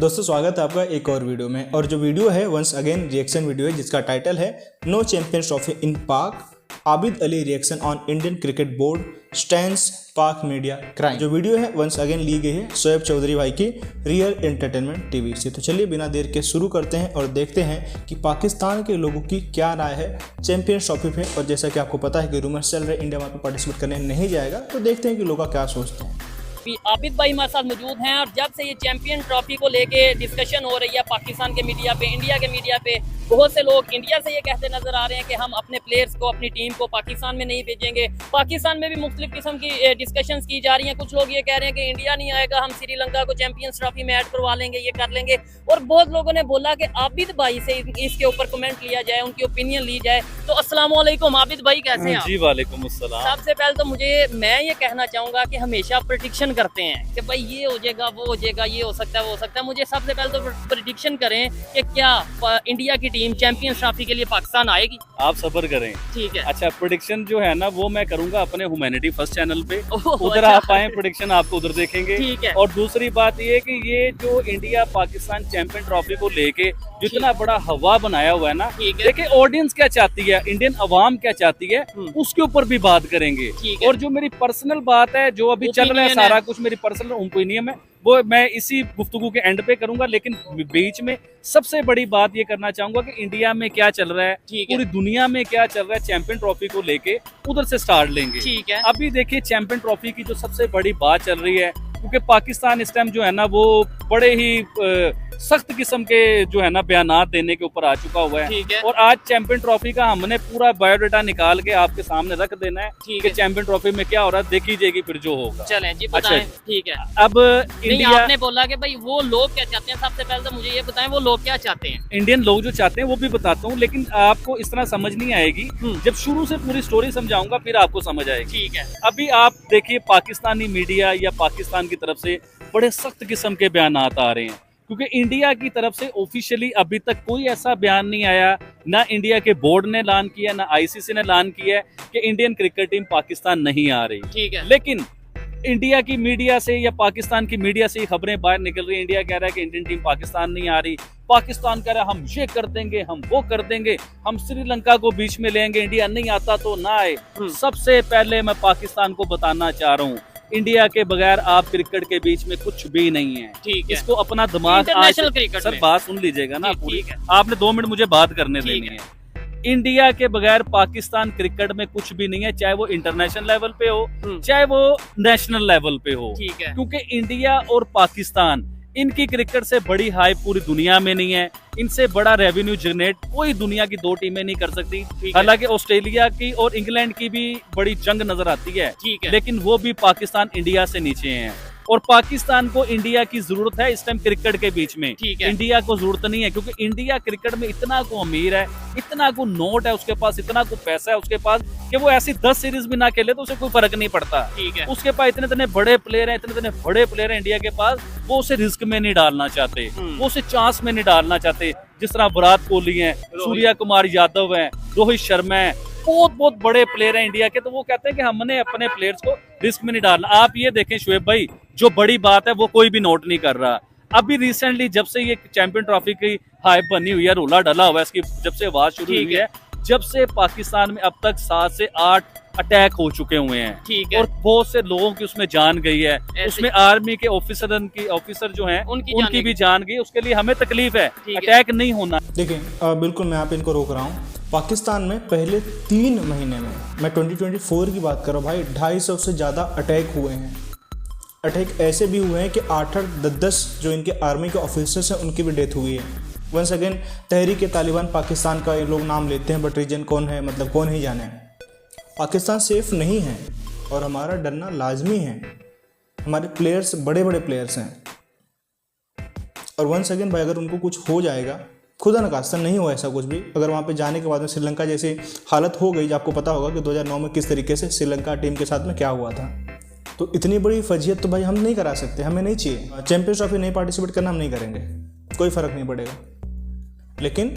दोस्तों स्वागत है आपका एक और वीडियो में। और जो वीडियो है वंस अगेन रिएक्शन वीडियो है जिसका टाइटल है नो चैंपियंस ट्रॉफी इन पाक, Abid Ali reaction on Indian cricket board stands पाक मीडिया क्राइम। जो वीडियो है वंस अगेन ली गई है शोएब चौधरी भाई की रियल एंटरटेनमेंट टीवी से। तो चलिए बिना देर के शुरू करते हैं और देखते हैं कि पाकिस्तान के लोगों की क्या राय है चैंपियंस ट्रॉफी पे। और जैसा कि आपको पता है कि रूमर्स चल रहे इंडिया वहाँ पे पार्टिसिपेट करने नहीं जाएगा, तो देखते हैं कि लोग क्या सोचते हैं। आबिद भाई हमारे साथ मौजूद हैं और जब से ये चैंपियन ट्रॉफी को लेके डिस्कशन हो रही है पाकिस्तान के मीडिया पे, इंडिया के मीडिया पे, बहुत से लोग इंडिया से ये कहते नजर आ रहे हैं कि हम अपने प्लेयर्स को, अपनी टीम को पाकिस्तान में नहीं भेजेंगे। पाकिस्तान में भी मुख्तलिफ किस्म की डिस्कशंस की जा रही हैं। कुछ लोग ये कह रहे हैं कि इंडिया नहीं आएगा, हम श्रीलंका को चैंपियंस ट्रॉफी में ऐड करवा लेंगे, ये कर लेंगे। और बहुत लोगों ने बोला कि आबिद भाई से इसके ऊपर कमेंट लिया जाए, उनकी ओपिनियन ली जाए। तो अस्सलाम वालेकुम आबिद भाई, कैसे हैं आप? जी वालेकुम अस्सलाम। सबसे पहले तो मैं ये कहना चाहूंगा कि हमेशा प्रेडिक्शन करते हैं कि भाई ये हो जाएगा, वो हो जाएगा, ये हो सकता है, वो हो सकता है। मुझे सबसे पहले तो प्रेडिक्शन करें कि क्या इंडिया की टीम चैंपियंस ट्रॉफी के लिए पाकिस्तान आएगी? आप सब्र करें, ठीक है। अच्छा, प्रेडिक्शन जो है ना वो मैं करूंगा अपने ह्यूमैनिटी फर्स्ट चैनल पे, उधर अच्छा। आप आए, प्रेडिक्शन आपको उधर देखेंगे। ठीक है। और दूसरी बात ये कि ये जो इंडिया पाकिस्तान चैंपियन ट्रॉफी को लेके जितना बड़ा हवा बनाया हुआ है ना, देखिए ऑडियंस क्या चाहती है, इंडियन अवाम क्या चाहती है, उसके ऊपर भी बात करेंगे। और जो मेरी पर्सनल बात है, जो अभी चल रहा है सारा कुछ मेरी पर्सनल ओपिनियन है, वो मैं इसी गुफ्तगू के एंड पे करूंगा। लेकिन बीच में सबसे बड़ी बात ये करना चाहूंगा कि इंडिया में क्या चल रहा है, पूरी दुनिया में क्या चल रहा है चैंपियन ट्रॉफी को लेके, उधर से स्टार्ट लेंगे। ठीक है। अभी देखिए चैंपियन ट्रॉफी की जो सबसे बड़ी बात चल रही है, क्योंकि पाकिस्तान इस टाइम जो है ना वो बड़े ही सख्त किस्म के जो है ना बयानात देने के ऊपर आ चुका हुआ है। और आज चैंपियन ट्रॉफी का हमने पूरा बायोडाटा निकाल के आपके सामने रख देना है कि चैंपियन ट्रॉफी में क्या हो रहा है, देखी जाएगी फिर जो होगा। चलें जी, बताएं। ठीक है। अब इंडिया, आपने बोला कि भाई वो लोग क्या चाहते हैं, सबसे पहले तो मुझे ये बताएं वो लोग क्या चाहते हैं। इंडियन लोग जो चाहते हैं वो भी बताता हूँ, लेकिन आपको इस तरह समझ नहीं आएगी। जब शुरू से पूरी स्टोरी समझाऊंगा फिर आपको समझ आएगी। ठीक है। अभी आप देखिए पाकिस्तानी मीडिया या पाकिस्तान की तरफ से बड़े सख्त किस्म के बयानात आ रहे हैं, क्योंकि इंडिया की तरफ से ऑफिशियली अभी तक कोई ऐसा बयान नहीं आया, ना इंडिया के बोर्ड ने ऐलान किया, ना आईसीसी ने ऐलान किया है कि इंडियन क्रिकेट टीम पाकिस्तान नहीं आ रही। ठीक है। लेकिन इंडिया की मीडिया से या पाकिस्तान की मीडिया से खबरें बाहर निकल रही है। इंडिया कह रहा है कि इंडियन टीम पाकिस्तान नहीं आ रही, पाकिस्तान कह रहा है हम ये कर देंगे, हम वो कर देंगे, हम श्रीलंका को बीच में लेंगे, इंडिया नहीं आता तो ना आए। सबसे पहले मैं पाकिस्तान को बताना चाह रहा हूँ, इंडिया के बगैर आप क्रिकेट के बीच में कुछ भी नहीं है। ठीक है। इसको अपना दिमाग सर बात सुन लीजिएगा ना पूरी, आपने 2 मिनट मुझे बात करने देनी है। इंडिया के बगैर पाकिस्तान क्रिकेट में कुछ भी नहीं है, चाहे वो इंटरनेशनल लेवल पे हो, चाहे वो नेशनल लेवल पे हो। ठीक है। क्योंकि इंडिया और पाकिस्तान, इनकी क्रिकेट से बड़ी हाइप पूरी दुनिया में नहीं है, इनसे बड़ा रेवेन्यू जनरेट कोई दुनिया की 2 टीमें नहीं कर सकती। हालांकि ऑस्ट्रेलिया की और इंग्लैंड की भी बड़ी जंग नजर आती है, लेकिन वो भी पाकिस्तान इंडिया से नीचे हैं। और पाकिस्तान को इंडिया की जरूरत है इस टाइम क्रिकेट के बीच में, इंडिया को जरूरत नहीं है, क्योंकि इंडिया क्रिकेट में इतना को अमीर है, इतना को नोट है उसके पास, इतना को पैसा है उसके पास कि वो ऐसी 10 सीरीज भी ना खेले तो उसे कोई फर्क नहीं पड़ता। उसके पास इतने बड़े प्लेयर हैं, इतने बड़े प्लेयर हैं इंडिया के पास, वो उसे रिस्क में नहीं डालना चाहते, वो उसे चांस में नहीं डालना चाहते। जिस तरह विराट कोहली है, सूर्या कुमार यादव है, रोहित शर्मा है, बहुत बड़े प्लेयर हैं इंडिया के, तो वो कहते हैं कि हमने अपने प्लेयर्स को रिस्क में नहीं डालना। आप ये देखें शोएब भाई, जो बड़ी बात है वो कोई भी नोट नहीं कर रहा। अभी रिसेंटली जब से ये चैंपियन ट्रॉफी की हाइप बनी हुई है, रोला डला हुआ है इसकी, जब से आवाज शुरू हुई है, जब से पाकिस्तान में अब तक 7 से 8 अटैक हो चुके हुए हैं। और बहुत से लोगों की उसमें जान गई है, उसमें आर्मी के ऑफिसर जो हैं उनकी भी जान गई। उसके लिए हमें तकलीफ है, अटैक नहीं होना। देखिए बिल्कुल मैं आप इनको रोक रहा हूँ। पाकिस्तान में पहले 3 महीने में, मैं 2024 की बात कर रहा हूँ भाई, 250 से ज़्यादा अटैक हुए हैं। अटैक ऐसे भी हुए हैं कि 8-8, 10-10 जो इनके आर्मी के ऑफिसर्स हैं उनकी भी डेथ हुई है। वंस अगेन तहरीक तालिबान पाकिस्तान का ये लोग नाम लेते हैं, बट रीजन कौन है, मतलब कौन ही जाने। पाकिस्तान सेफ नहीं है और हमारा डरना लाजमी है। हमारे प्लेयर्स बड़े प्लेयर्स हैं, और वंस अगेन भाई अगर उनको कुछ हो जाएगा, खुदा न खास्ता नहीं हो ऐसा कुछ भी, अगर वहाँ पे जाने के बाद में श्रीलंका जैसी हालत हो गई, आपको पता होगा कि 2009 में किस तरीके से श्रीलंका टीम के साथ में क्या हुआ था, तो इतनी बड़ी फजीयत तो भाई हम नहीं करा सकते, हमें नहीं चाहिए। चैंपियंस ट्रॉफी नहीं पार्टिसिपेट करना हम नहीं करेंगे, कोई फ़र्क नहीं पड़ेगा, लेकिन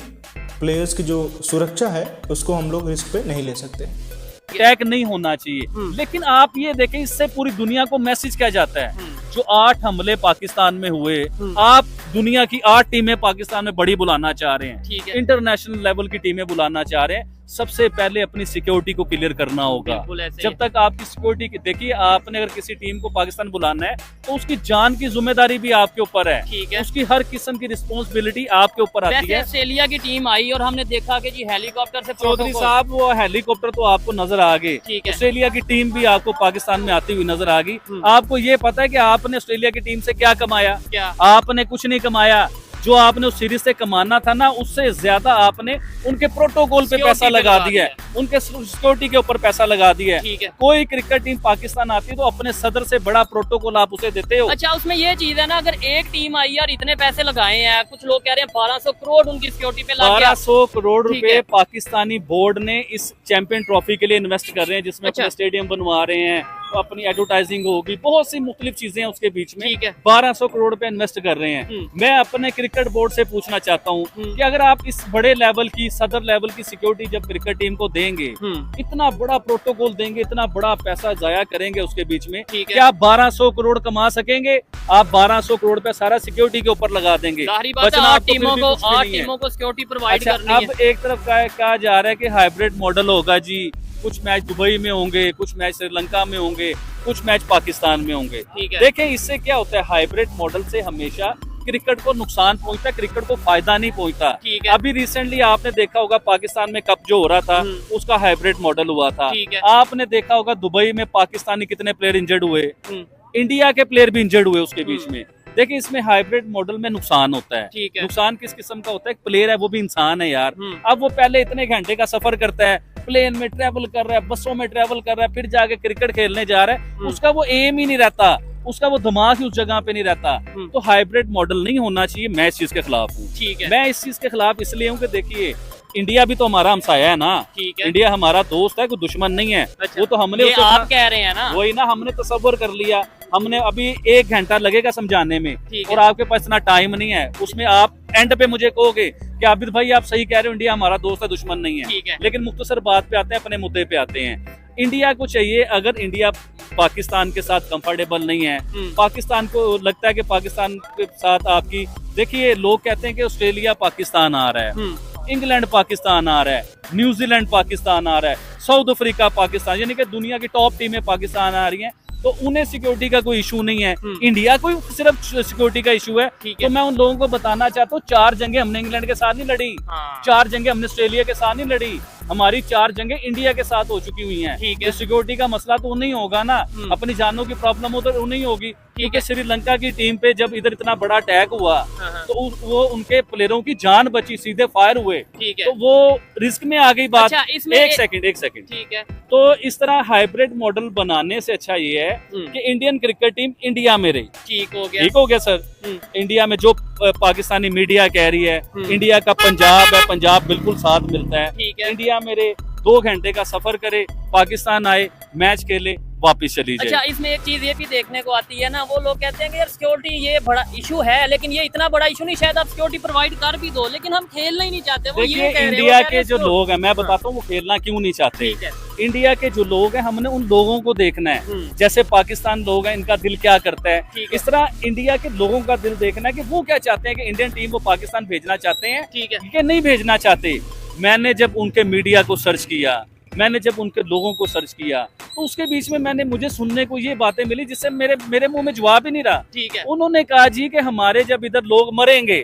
प्लेयर्स की जो सुरक्षा है उसको हम लोग रिस्क पे नहीं ले सकते। अटैक नहीं होना चाहिए। लेकिन आप ये देखें, इससे पूरी दुनिया को मैसेज क्या जाता है, जो 8 हमले पाकिस्तान में हुए, आप दुनिया की 8 टीमें पाकिस्तान में बड़ी बुलाना चाह रहे हैं, ठीक है। इंटरनेशनल लेवल की टीमें बुलाना चाह रहे हैं, सबसे पहले अपनी सिक्योरिटी को क्लियर करना होगा। बिल्कुल ऐसे ही जब तक आपकी सिक्योरिटी, देखिए आपने अगर किसी टीम को पाकिस्तान बुलाना है तो उसकी जान की जिम्मेदारी भी आपके ऊपर है, ठीक है। उसकी हर किस्म की रिस्पॉन्सिबिलिटी आपके ऊपर आती वैसे है। ऑस्ट्रेलिया की टीम आई और हमने देखा कि जी हेलीकॉप्टर से चौधरी प्रोटोकॉल- साहब, वो हेलीकॉप्टर तो आपको नजर आ गए, ठीक है। ऑस्ट्रेलिया की टीम भी आपको पाकिस्तान में आती हुई नजर आ गई। आपको ये पता है कि आपने ऑस्ट्रेलिया की टीम से क्या कमाया? क्या? आपने कुछ नहीं कमाया। जो आपने उस सीरीज से कमाना था ना, उससे ज्यादा आपने उनके प्रोटोकॉल पे पैसा लगा दिया है, उनके सिक्योरिटी के ऊपर पैसा लगा दिया है। ठीक है। कोई क्रिकेट टीम पाकिस्तान आती है तो अपने सदर से बड़ा प्रोटोकॉल आप उसे देते हो। अच्छा, उसमें ये चीज है ना, अगर एक टीम आई और इतने पैसे लगाए हैं, कुछ लोग कह रहे हैं 1200 करोड़ उनकी सिक्योरिटी पे लग गया। 1200 करोड़ ठीक रुपए है। पाकिस्तानी बोर्ड ने इस चैंपियन ट्रॉफी के लिए इन्वेस्ट कर रहे हैं, जिसमें अच्छा। अपने स्टेडियम बनवा रहे हैं, अपनी एडवर्टाइजिंग होगी, बहुत सी मुख्तलिफ चीजें हैं उसके बीच में। ठीक है। 1200 करोड़ रुपए इन्वेस्ट कर रहे हैं। मैं अपने क्रिकेट बोर्ड से पूछना चाहता हूँ कि अगर आप इस बड़े लेवल की, सदर लेवल की सिक्योरिटी जब क्रिकेट टीम को देंगे, इतना बड़ा प्रोटोकॉल देंगे, इतना बड़ा पैसा जाया करेंगे उसके बीच में, ठीक है। क्या आप 1200 करोड़ कमा सकेंगे? आप 1200 करोड़ पे सारा सिक्योरिटी के ऊपर लगा देंगे। जाहिर बात है, बचना 8 आपको फिर टीमों भी को कुछ भी नहीं है। सिक्योरिटी प्रोवाइड अच्छा, करनी अब है। एक तरफ कहा जा रहा है कि हाइब्रिड मॉडल होगा जी, कुछ मैच दुबई में होंगे, कुछ मैच श्रीलंका में होंगे, कुछ मैच पाकिस्तान में होंगे। ठीक है। देखें, इससे क्या होता है, हाइब्रिड मॉडल से हमेशा क्रिकेट को नुकसान पहुंचता है, क्रिकेट को फायदा नहीं पहुंचता। ठीक है। अभी रिसेंटली आपने देखा होगा पाकिस्तान में कप जो हो रहा था, उसका हाइब्रिड मॉडल हुआ था। ठीक है। आपने देखा होगा दुबई में पाकिस्तानी कितने प्लेयर इंजर्ड हुए, इंडिया के प्लेयर भी इंजर्ड हुए उसके बीच में। देखिए, इसमें हाइब्रिड मॉडल में नुकसान होता है। ठीक है। नुकसान किस किस्म का होता है? प्लेयर है, वो भी इंसान है यार। अब वो पहले इतने घंटे का सफर करता है, प्लेन में ट्रेवल कर रहा है, बसों में ट्रेवल कर रहा है, फिर जाके क्रिकेट खेलने जा रहा है, उसका वो एम ही नहीं रहता, उसका वो दिमाग ही उस जगह पे नहीं रहता। तो हाइब्रिड मॉडल नहीं होना चाहिए। मैं इस चीज के खिलाफ हूँ। ठीक है। मैं इस चीज के खिलाफ इसलिए हूँ कि देखिए, इंडिया भी तो हमारा हमसाया है ना। ठीक है। इंडिया हमारा दोस्त है, कोई दुश्मन नहीं है। अच्छा, वो तो हमने ये उसे आप कह रहे हैं ना। वही ना, हमने तसव्वुर कर लिया। हमने अभी 1 घंटा लगेगा समझाने में, ठीक और है। आपके पास इतना टाइम नहीं है। उसमें आप एंड पे मुझे कहोगे कि आबिद भाई आप सही कह रहे हो, इंडिया हमारा दोस्त है, दुश्मन नहीं है। ठीक है। लेकिन मुख्तसर बात पे आते हैं, अपने मुद्दे पे आते हैं। इंडिया को चाहिए, अगर इंडिया पाकिस्तान के साथ कंफर्टेबल नहीं है, पाकिस्तान को लगता है कि पाकिस्तान के साथ आपकी, देखिए लोग कहते हैं कि ऑस्ट्रेलिया पाकिस्तान आ रहा है, इंग्लैंड पाकिस्तान आ रहा है, न्यूजीलैंड पाकिस्तान आ रहा है, साउथ अफ्रीका पाकिस्तान, यानी कि दुनिया की टॉप टीमें पाकिस्तान आ रही हैं, तो उन्हें सिक्योरिटी का कोई इशू नहीं है। इंडिया को सिर्फ सिक्योरिटी का इशू है। तो मैं उन लोगों को बताना चाहता हूँ, 4 जंगें हमने इंग्लैंड के साथ नहीं लड़ी, 4 जंगें हमने ऑस्ट्रेलिया के साथ नहीं लड़ी, हमारी 4 जंगें इंडिया के साथ हो चुकी हुई हैं। ठीक है। तो सिक्योरिटी का मसला तो नहीं होगा ना, अपनी जानों की प्रॉब्लम हो तो नहीं होगी। क्योंकि श्रीलंका की टीम पे जब इधर इतना बड़ा अटैक हुआ, तो वो उनके प्लेयरों की जान बची, सीधे फायर हुए। ठीक है। तो वो रिस्क में आ गई बात। अच्छा, इसमें एक सेकंड। ठीक है। तो इस तरह हाइब्रिड मॉडल बनाने से अच्छा ये है कि इंडियन क्रिकेट टीम इंडिया में रही। ठीक हो गया। ठीक हो गया सर। इंडिया में जो पाकिस्तानी मीडिया कह रही है, इंडिया का पंजाब है, पंजाब बिल्कुल साथ मिलता है। ठीक है। इंडिया मेरे 2 घंटे का सफर करे, पाकिस्तान आए, मैच खेले, वापिस चली जाए। अच्छा, इसमें एक चीज ये भी देखने को आती है ना, वो लोग कहते हैं कि यार सिक्योरिटी ये बड़ा इशू है, लेकिन ये इतना बड़ा इशू नहीं, शायद आप सिक्योरिटी प्रोवाइड कर भी दो, लेकिन हम खेलना ही नहीं चाहते। वो देखिए, ये कह रहे हैं, इंडिया वो कह रहे के हैं जो लोग हैं, मैं बताता हूँ वो खेलना क्यों नहीं चाहते। ठीक है। इंडिया के जो लोग हैं, हमने उन लोगों को देखना है। जैसे पाकिस्तान लोग हैं, इनका दिल क्या करता है, ठीक है। इस तरह इंडिया के लोगों का दिल देखना है कि वो क्या चाहते हैं, कि इंडियन टीम को पाकिस्तान भेजना चाहते हैं ठीक है। कि नहीं भेजना चाहते। मैंने जब उनके मीडिया को सर्च किया, मैंने जब उनके लोगों को सर्च किया, तो उसके बीच में मुझे सुनने को ये बातें मिली जिससे मेरे मुंह में जवाब ही नहीं रहा। ठीक है। उन्होंने कहा जी कि हमारे जब इधर लोग मरेंगे,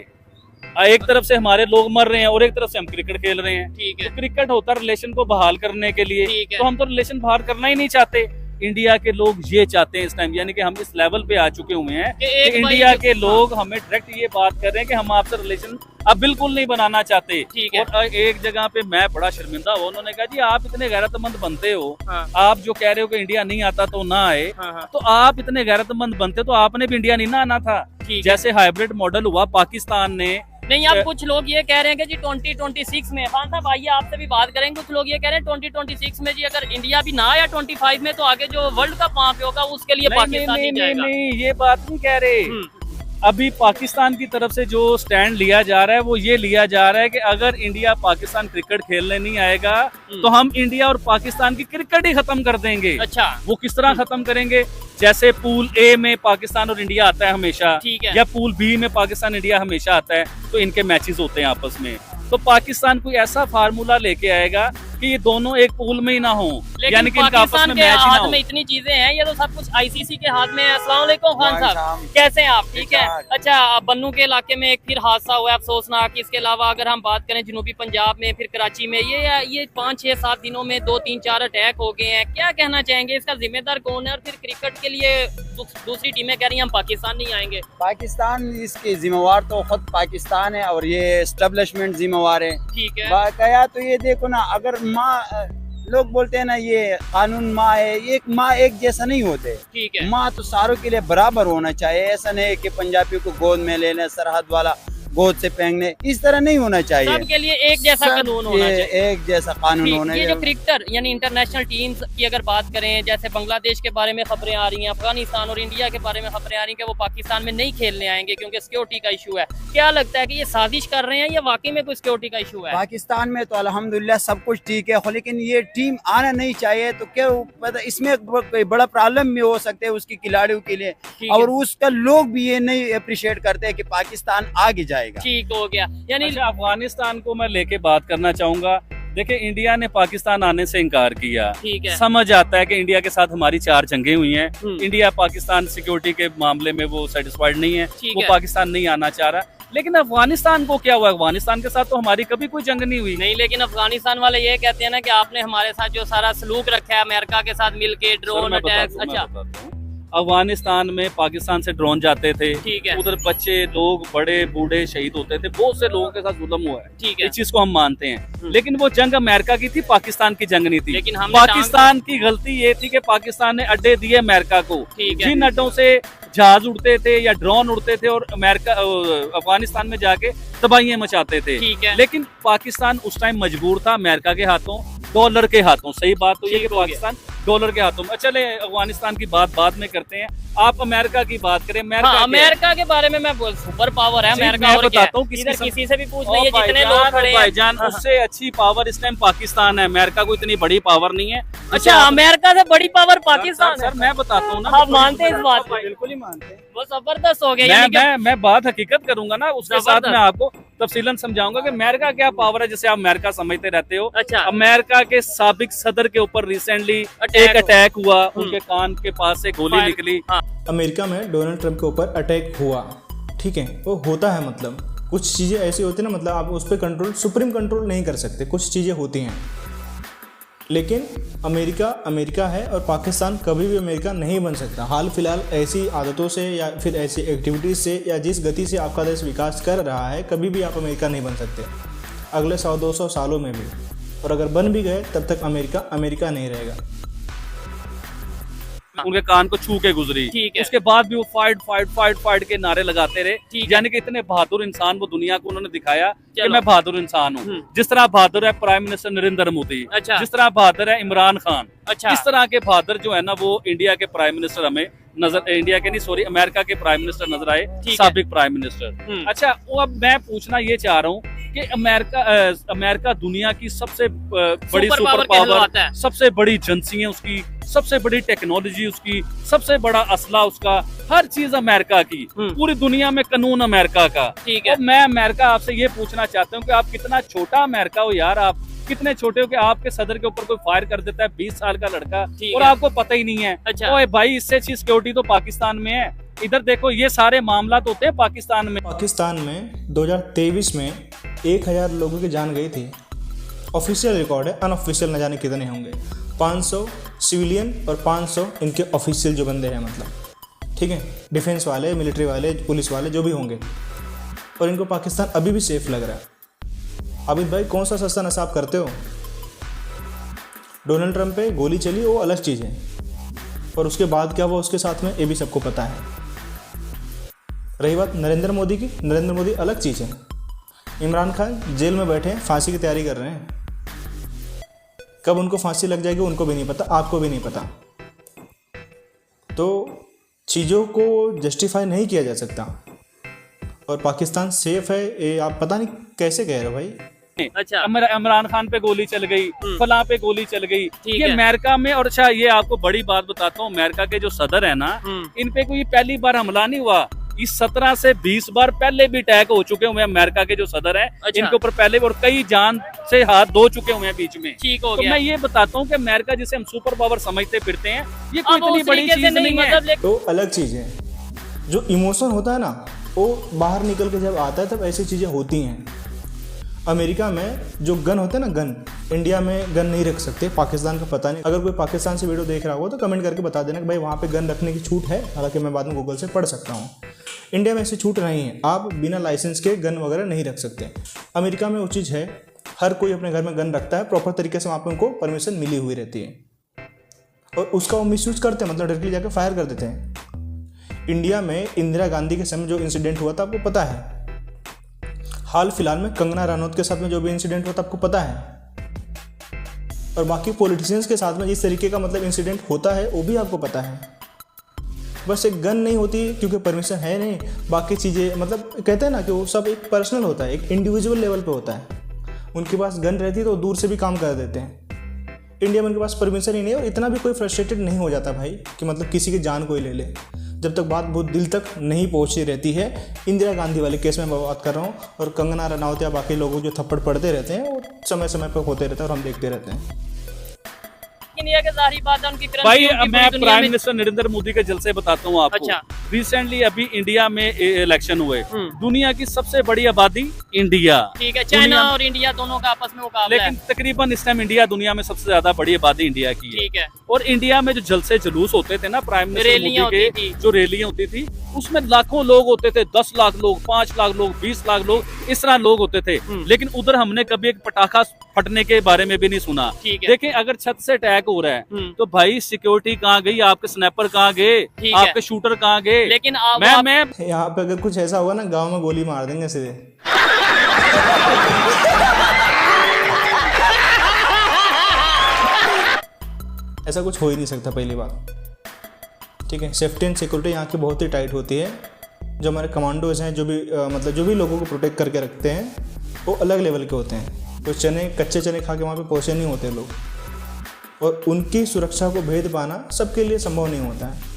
एक तरफ से हमारे लोग मर रहे हैं और एक तरफ से हम क्रिकेट खेल रहे हैं। ठीक है। तो क्रिकेट होता है रिलेशन को बहाल करने के लिए, ठीक है। तो हम तो रिलेशन बहाल करना ही नहीं चाहते। इंडिया के लोग ये चाहते हैं इस टाइम, यानी कि हम इस लेवल पे आ चुके हुए हैं कि कि एक इंडिया भाई के लोग हमें डायरेक्ट ये बात कर रहे हैं कि हम आपसे रिलेशन अब बिल्कुल नहीं बनाना चाहते। ठीक है। और एक जगह पे मैं बड़ा शर्मिंदा हुआ, उन्होंने कहा जी आप इतने गैरतमंद बनते हो, हाँ। आप जो कह रहे हो कि इंडिया नहीं आता तो ना आए, हाँ। तो आप इतने गैरतमंद बनते तो आपने भी इंडिया नहीं ना आना था। ठीक है। जैसे हाइब्रिड मॉडल हुआ पाकिस्तान ने, नहीं, अब कुछ लोग ये कह रहे हैं कि जी 2026 में, खान साहब आइए आपसे भी बात करेंगे, कुछ लोग ये कह रहे हैं 2026 में जी अगर इंडिया भी ना आया 25 में, तो आगे जो वर्ल्ड कप वहाँ पे होगा उसके लिए पाकिस्तान नहीं जाएगा। नहीं, ये बात नहीं कह रहे। अभी पाकिस्तान की तरफ से जो स्टैंड लिया जा रहा है वो ये लिया जा रहा है कि अगर इंडिया पाकिस्तान क्रिकेट खेलने नहीं आएगा तो हम इंडिया और पाकिस्तान की क्रिकेट ही खत्म कर देंगे। अच्छा, वो किस तरह खत्म करेंगे? जैसे पूल ए में पाकिस्तान और इंडिया आता है हमेशा, ठीक है, या पूल बी में पाकिस्तान इंडिया हमेशा आता है, तो इनके मैचेस होते हैं आपस में। तो पाकिस्तान कोई ऐसा फार्मूला लेके आएगा कि ये दोनों एक पूल में ही ना हो, यानी कि इनका आपस पाकिस्तान में के मैच ही ना हाथ हो। में इतनी चीजें हैं, ये तो सब कुछ आईसीसी के हाथ में है। अस्सलाम वालेकुम खान साहब, कैसे हैं आप? ठीक है। अच्छा, बन्नू के इलाके में एक फिर हादसा हुआ है अफसोसनाक। इसके अलावा अगर हम बात करें जनूबी पंजाब में, फिर कराची में, ये 5-6-7 दिनों में 2-3-4 अटैक हो गए हैं। क्या कहना चाहेंगे, इसका जिम्मेदार कौन है? और फिर क्रिकेट के लिए दूसरी टीमें कह रही हैं हम पाकिस्तान नहीं आएंगे। पाकिस्तान इसके जिम्मेवार तो खुद पाकिस्तान है और ये एस्टेब्लिशमेंट जिम्मेवार है। ठीक है, बाकाया तो ये देखो ना, अगर माँ लोग बोलते हैं ना ये कानून माँ है, एक माँ एक जैसा नहीं होते। ठीक है, माँ तो सारों के लिए बराबर होना चाहिए। ऐसा नहीं है कि पंजाबी को गोद में लेने, सरहद वाला गोद से फेंकने, इस तरह नहीं होना चाहिए। सबके लिए एक जैसा कानून होना चाहिए, एक जैसा कानून होना ये जो चाहिए। क्रिकेटर यानी इंटरनेशनल टीम्स की अगर बात करें, जैसे बांग्लादेश के बारे में खबरें आ रही हैं, अफगानिस्तान और इंडिया के बारे में खबरें आ रही हैं कि वो पाकिस्तान में नहीं खेलने आएंगे क्योंकि सिक्योरिटी का इशू है। क्या लगता है कि ये साजिश कर रहे हैं या वाकई में कोई सिक्योरिटी का इशू है? पाकिस्तान में तो अल्हम्दुलिल्लाह सब कुछ ठीक है, लेकिन ये टीम आना नहीं चाहिए। तो क्या पता, इसमें कोई बड़ा प्रॉब्लम भी हो सकते हैं उसकी खिलाड़ियों के लिए, ठीक है। और उसका लोग भी ये नहीं अप्रिशिएट करते हैं कि पाकिस्तान आगे जाएगा। ठीक हो गया, यानी अच्छा, अफगानिस्तान को मैं लेके बात करना चाहूंगा। देखिए, इंडिया ने पाकिस्तान आने से इनकार किया। ठीक है, समझ आता है कि इंडिया के साथ हमारी 4 जंगें हुई हैं। हम्म। इंडिया पाकिस्तान सिक्योरिटी के मामले में वो सेटिस्फाइड नहीं है, ठीक वो है। पाकिस्तान नहीं आना चाह रहा। लेकिन अफगानिस्तान को क्या हुआ? अफगानिस्तान के साथ तो हमारी कभी कोई जंग नहीं हुई। नहीं, लेकिन अफगानिस्तान वाले ये कहते हैं ना कि आपने हमारे साथ जो सारा सलूक रखा है अमेरिका के साथ मिलके, सर, ड्रोन मैं बताता अटैक्स। हूं, मैं अच्छा, बताता हूं। अफगानिस्तान में पाकिस्तान से ड्रोन जाते थे, ठीक है, उधर बच्चे लोग बड़े बूढ़े शहीद होते थे, बहुत से लोगों के साथ जुल्म हुआ है। ठीक है, इस चीज को हम मानते हैं, लेकिन वो जंग अमेरिका की थी, पाकिस्तान की जंग नहीं थी। लेकिन हमने पाकिस्तान की गलती ये थी कि पाकिस्तान ने अड्डे दिए अमेरिका को। ठीक है, जिन अड्डों से जहाज उड़ते थे या ड्रोन उड़ते थे और अमेरिका अफगानिस्तान में जाके तबाहियां मचाते थे। ठीक है, लेकिन पाकिस्तान उस टाइम मजबूर था अमेरिका के हाथों, डॉलर के हाथों। सही बात तो ये कि ठीक हो गया। पाकिस्तान डॉलर के हाथों में। चले, अफगानिस्तान की बात बाद में करते हैं, आप अमेरिका की बात करें। हाँ, अमेरिका के बारे में मैं बोल, सुपर पावर है जी, अमेरिका। मैं और क्या बताता हूँ है? किस इधर किस्म- किसी से भी पूछ ओ लीजिए, जितने भाईजान, लोग खड़े हैं। भाईजान, उससे अच्छी पावर इस टाइम पाकिस्तान है। अमेरिका को इतनी बड़ी पावर नहीं है। अच्छा, अमेरिका से बड़ी पावर पाकिस्तान सर, मैं बताता हूँ ना, आप मानते हैं इस बात को? बिल्कुल ही मानते हैं। वो जबरदस्त हो गया, यानी कि मैं बात हकीकत करूंगा ना, उसके साथ जबरदस्त। मैं आपको तफसीलन समझाऊंगा कि अमेरिका क्या पावर है, जिसे आप अमेरिका समझते रहते हो। अच्छा, अमेरिका के साबिक सदर के ऊपर रिसेंटली अटैक एक अटैक हुआ, उनके कान के पास से गोली फायर- निकली। हाँ, अमेरिका में डोनाल्ड ट्रंप के ऊपर अटैक हुआ, ठीक है, वो होता है। मतलब कुछ चीज़ें ऐसी होती हैं ना, मतलब आप उस पर कंट्रोल, सुप्रीम कंट्रोल नहीं कर सकते, कुछ चीज़ें होती हैं। लेकिन अमेरिका अमेरिका है और पाकिस्तान कभी भी अमेरिका नहीं बन सकता। हाल फिलहाल ऐसी आदतों से या फिर ऐसी एक्टिविटीज़ से या जिस गति से आपका देश विकास कर रहा है, कभी भी आप अमेरिका नहीं बन सकते अगले 100-200 सालों में भी। और अगर बन भी गए तब तक अमेरिका अमेरिका नहीं रहेगा। उनके कान को छू के गुजरी। ठीक है। उसके बाद भी वो फाइट फाइट फाइट फाइट के नारे लगाते रहे। ठीक है। यानी कि इतने बहादुर इंसान वो दुनिया को उन्होंने दिखाया कि चलो। मैं बहादुर इंसान हूँ। जिस तरह बहादुर है प्राइम मिनिस्टर नरेंद्र मोदी, अच्छा। जिस तरह बहादुर है इमरान खान, अच्छा, इस तरह के बहादुर जो है ना, वो इंडिया के प्राइम मिनिस्टर हमें नजर, इंडिया के नहीं सॉरी अमेरिका के प्राइम मिनिस्टर नजर आए, ठीक है। साबिक प्राइम मिनिस्टर। अच्छा, वो अब मैं पूछना ये चाह रहा हूँ कि अमेरिका दुनिया की सबसे बड़ी सुपर सुपर पावर पावर, कहलाता है। सबसे बड़ी एजेंसी है उसकी, सबसे बड़ी टेक्नोलॉजी उसकी, सबसे बड़ा असला उसका, हर चीज अमेरिका की, पूरी दुनिया में कानून अमेरिका का। ठीक है। और मैं अमेरिका आपसे ये पूछना चाहता हूँ कि आप कितना छोटा अमेरिका हो यार, आप कितने छोटे हो कि आपके सदर के ऊपर कोई फायर कर देता है 20 साल का लड़का ठीक और है। आपको पता ही नहीं है। अच्छा। ओए भाई, इससे अच्छी सिक्योरिटी तो पाकिस्तान में है। इधर देखो, ये सारे मामला तो होते हैं पाकिस्तान में। पाकिस्तान में 2023 में 1000 लोगों की जान गई थी। ऑफिशियल रिकॉर्ड है, अनऑफिशियल न जाने कितने होंगे। 500 सिविलियन और 500 इनके ऑफिशियल जो बंदे हैं, मतलब ठीक है, डिफेंस वाले, मिलिट्री वाले, पुलिस वाले जो भी होंगे। और इनको पाकिस्तान अभी भी सेफ लग रहा है। आबिद भाई, कौन सा सस्ता नशा आप करते हो? डोनाल्ड ट्रंप पे गोली चली, वो अलग चीज़ है, और उसके बाद क्या हुआ उसके साथ में, ये भी सबको पता है। रही बात नरेंद्र मोदी की, नरेंद्र मोदी अलग चीज़ है। इमरान खान जेल में बैठे हैं, फांसी की तैयारी कर रहे हैं। कब उनको फांसी लग जाएगी उनको भी नहीं पता, आपको भी नहीं पता। तो चीज़ों को जस्टिफाई नहीं किया जा सकता। और पाकिस्तान सेफ है, ये आप पता नहीं कैसे कह रहे हो भाई। अच्छा, इमरान खान पे गोली चल गई, फलां पे गोली चल गई, ठीक ये है। अमेरिका में। और अच्छा, ये आपको बड़ी बात बताता हूँ, अमेरिका के जो सदर है ना, इन पे कोई पहली बार हमला नहीं हुआ। इस 17 से 20 बार पहले भी अटैक हो चुके हुए हैं अमेरिका के जो सदर है, अच्छा। इनके ऊपर पहले, और कई जान से हाथ धो चुके हुए हैं बीच में। ठीक हो तो गया। मैं ये बताता हूँ कि अमेरिका जिसे हम सुपर पावर समझते फिरते हैं, ये कोई अब इतनी उस बड़ी तरीके से चीज नहीं है। मतलब तो अलग चीज़ है, जो इमोशन होता है ना, वो बाहर निकल के जब आता है तब ऐसी चीज़ें होती हैं। अमेरिका में जो गन होता है ना, गन, इंडिया में गन नहीं रख सकते, पाकिस्तान का पता नहीं। अगर कोई पाकिस्तान से वीडियो देख रहा हो तो कमेंट करके बता देना कि भाई वहाँ पे गन रखने की छूट है, हालांकि मैं बाद में गूगल से पढ़ सकता हूँ। इंडिया में ऐसी छूट नहीं है, आप बिना लाइसेंस के गन वगैरह नहीं रख सकते। अमेरिका में वो चीज़ है, हर कोई अपने घर में गन रखता है, प्रॉपर तरीके से वहाँ पर उनको परमिशन मिली हुई रहती है, और उसका वो मिसयूज करते हैं, मतलब डायरेक्टली जाकर फायर कर देते हैं। इंडिया में इंदिरा गांधी के समय जो इंसिडेंट हुआ था आपको पता है, हाल फिलहाल में कंगना रनौत के साथ में जो भी इंसिडेंट हुआ था आपको पता है, और बाकी पॉलिटिशियंस के साथ में जिस तरीके का मतलब इंसिडेंट होता है वो भी आपको पता है। बस एक गन नहीं होती क्योंकि परमिशन है नहीं, बाकी चीज़ें मतलब कहते हैं ना कि वो सब एक पर्सनल होता है, एक इंडिविजुअल लेवल पे होता है। उनके पास गन रहती है तो दूर से भी काम कर देते हैं। इंडिया में उनके पास परमिशन ही नहीं है, और इतना भी कोई फ्रस्ट्रेटेड नहीं हो जाता भाई कि मतलब किसी की जान कोई ले ले, जब तक बात बहुत दिल तक नहीं पहुंची रहती है। इंदिरा गांधी वाले केस में मैं बात कर रहा हूँ, और कंगना रनौत या बाकी लोगों जो थप्पड़ पड़ते रहते हैं वो समय समय पर होते रहते हैं और हम देखते रहते हैं। इंडिया के जाहिर बात है उनकी currency भाई उनकी मैं पूरी दुनिया प्राइम में- मिनिस्टर नरेंद्र मोदी के जलसे बताता हूँ आपको। अच्छा। रिसेंटली अभी इंडिया में इलेक्शन हुए, दुनिया की सबसे बड़ी आबादी इंडिया, ठीक है, चाइना दुनिया- और इंडिया दोनों का आपस में मुकाबला लेकिन है। तकरीबन इस टाइम इंडिया दुनिया में सबसे ज्यादा बड़ी आबादी इंडिया की है। ठीक है। और इंडिया में जो जलसे जुलूस होते थे ना प्राइम मिनिस्टर रैलियां मोदी होती के, थी। जो रैलियां होती थी, उसमें लाखों लोग होते थे, 10 लाख लोग, 5 लाख लोग, 20 लाख लोग, इस तरह लोग होते थे। लेकिन उधर हमने कभी एक पटाखा फटने के बारे में भी नहीं सुना। ठीक है। देखें, अगर छत से अटैक हो रहा है तो भाई सिक्योरिटी कहाँ गई, आपके स्नैपर कहाँ गए, ठीक है। आपके शूटर कहाँ गए। लेकिन मैं यहाँ पे अगर कुछ ऐसा होगा ना, गांव में गोली मार देंगे सीधे। ऐसा कुछ हो ही नहीं सकता, पहली बात। ठीक है, सेफ्टी एंड सिक्योरिटी यहाँ की बहुत ही टाइट होती है। जो हमारे कमांडोज हैं, जो भी मतलब जो भी लोगों को प्रोटेक्ट करके रखते हैं, वो अलग लेवल के होते हैं। तो कच्चे चने खा के वहाँ पे पहुँचे नहीं होते लोग, और उनकी सुरक्षा को भेद पाना सबके लिए संभव नहीं होता है।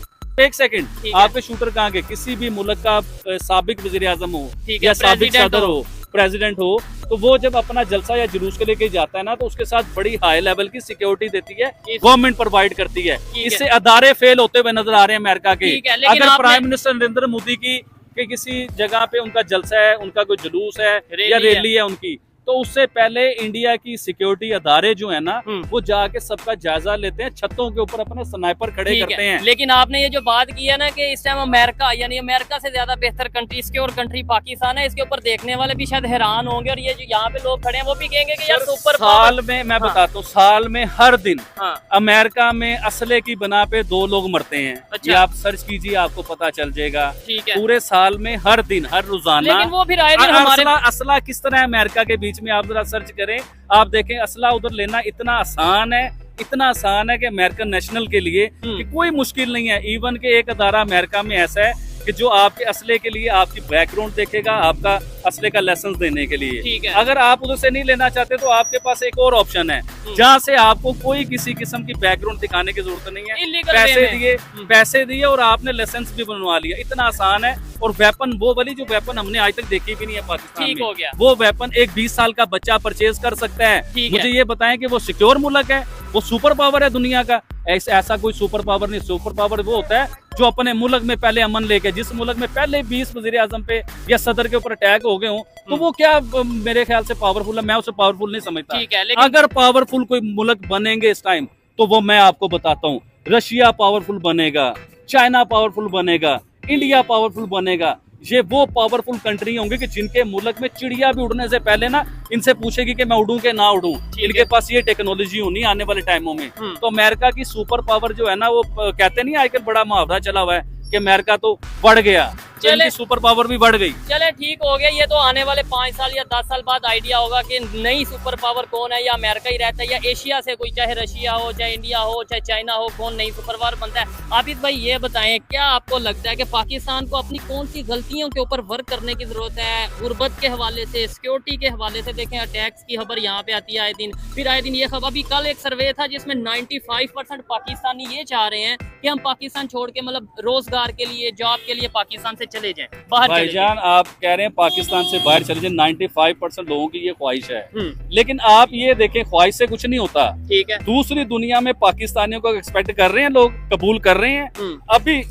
एक सेकंड, ठीक है। आपके शूटर कहाँ गए? किसी भी मुल्क का साबिक वजीर आजम हो ठीक है, या साबिक प्रेसिडेंट सदर हो। हो, प्रेसिडेंट हो, तो वो जब अपना जलसा या जुलूस के लेके जाता है ना, तो उसके साथ बड़ी हाई लेवल की सिक्योरिटी देती है, गवर्नमेंट प्रोवाइड करती है। है। इससे अदारे फेल होते हुए नजर आ रहे हैं अमेरिका के। ठीक है, लेकिन अगर आपने- प्राइम मिनिस्टर नरेंद्र मोदी की के किसी जगह पे उनका जलसा है, उनका कोई जुलूस है या रैली है उनकी, तो उससे पहले इंडिया की सिक्योरिटी अदारे जो है ना, वो जाके सबका जायजा लेते हैं, छतों के ऊपर अपने स्नाइपर खड़े ठीक करते है। हैं। लेकिन आपने ये जो बात की है ना कि इस टाइम अमेरिका, यानी अमेरिका से ज्यादा बेहतर कंट्री इसके और कंट्री पाकिस्तान है, इसके ऊपर देखने वाले भी शायद हैरान होंगे, और ये जो यहाँ पे लोग खड़े हैं वो भी कहेंगे कि यार सुपर साल में मैं बताता हूँ, साल में हर दिन हाँ। अमेरिका में असले की बना पे 2 लोग मरते हैं। अच्छा। ये आप सर्च कीजिए, आपको पता चल जाएगा। ठीक है। पूरे साल में हर दिन, हर रोजाना। लेकिन वो फिर आए दिन हमारे असला किस तरह है अमेरिका के बीच में, आप जरा सर्च करें, आप देखें असला उधर लेना इतना आसान है, इतना आसान है कि अमेरिकन नेशनल के लिए कि कोई मुश्किल नहीं है। इवन के एक अदारा अमेरिका में ऐसा है कि जो आपके असले के लिए आपकी बैकग्राउंड देखेगा, आपका असले का लाइसेंस देने के लिए। ठीक है। अगर आप उधर से नहीं लेना चाहते तो आपके पास एक और ऑप्शन है, जहाँ से आपको कोई किसी किस्म की बैकग्राउंड दिखाने की जरूरत नहीं है। Illegal पैसे way में। दिए, पैसे दिए और आपने लाइसेंस भी बनवा लिया, इतना आसान है। और वेपन, वो वाली जो वेपन हमने आज तक देखी भी नहीं है पाकिस्तान ठीक में, हो गया। वो वेपन एक 20 साल का बच्चा परचेज कर सकता है। ठीक मुझे है। ये बताएं कि वो सिक्योर मुल्क है, वो सुपर पावर है दुनिया का? ऐसा कोई सुपर पावर नहीं। सुपर पावर वो होता है जो अपने मुल्क में पहले अमन लेके, जिस मुल्क में पहले 20 वजीर आजम पे या सदर के ऊपर अटैक हो गए हों, तो वो क्या मेरे ख्याल से पावरफुल है। मैं उसे पावरफुल नहीं समझता। ठीक है, लेकिन- अगर पावरफुल कोई मुल्क बनेंगे इस टाइम, तो वो मैं आपको बताता हूँ, रशिया पावरफुल बनेगा, चाइना पावरफुल बनेगा, इंडिया पावरफुल बनेगा। ये वो पावरफुल कंट्री होंगे कि जिनके मुल्क में चिड़िया भी उड़ने से पहले ना इनसे पूछेगी कि मैं उड़ूं कि ना उड़ूं। इनके पास ये टेक्नोलॉजी होनी आने वाले टाइमों में। तो अमेरिका की सुपर पावर जो है ना, वो कहते नहीं आजकल बड़ा मुहावरा चला हुआ है कि अमेरिका तो बढ़ गया, तो इनकी सुपर पावर भी बढ़ गई। चले ठीक हो गया, ये तो आने वाले 5 साल या 10 साल बाद आइडिया होगा कि नई सुपर पावर कौन है, या अमेरिका ही रहता है या एशिया से कोई, चाहे रशिया हो, चाहे इंडिया हो, चाहे चाइना हो, कौन नई सुपर पावर बनता है। आबिद भाई ये बताएं, क्या आपको लगता है कि पाकिस्तान को अपनी कौन सी गलतियों के ऊपर वर्क करने की जरूरत है? गुर्बत के हवाले से, सिक्योरिटी के हवाले से, देखें अटैक्स की खबर यहाँ पे आती है आए दिन, फिर आए दिन ये खबर, अभी कल एक सर्वे था जिसमें 95% पाकिस्तानी ये चाह रहे हैं कि हम पाकिस्तान छोड़ के मतलब रोजगार के लिए, जॉब के लिए पाकिस्तान से चले जाएं, बाहर चले जाएं। भाईजान आप कह रहे हैं पाकिस्तान से बाहर चले जाएं, 95% लोगों की ये ख्वाहिश है, लेकिन आप ये देखें ख्वाहिश से कुछ नहीं होता। ठीक है, दूसरी दुनिया में पाकिस्तानियों को एक्सपेक्ट कर रहे हैं, लोग कबूल कर रहे हैं। अभी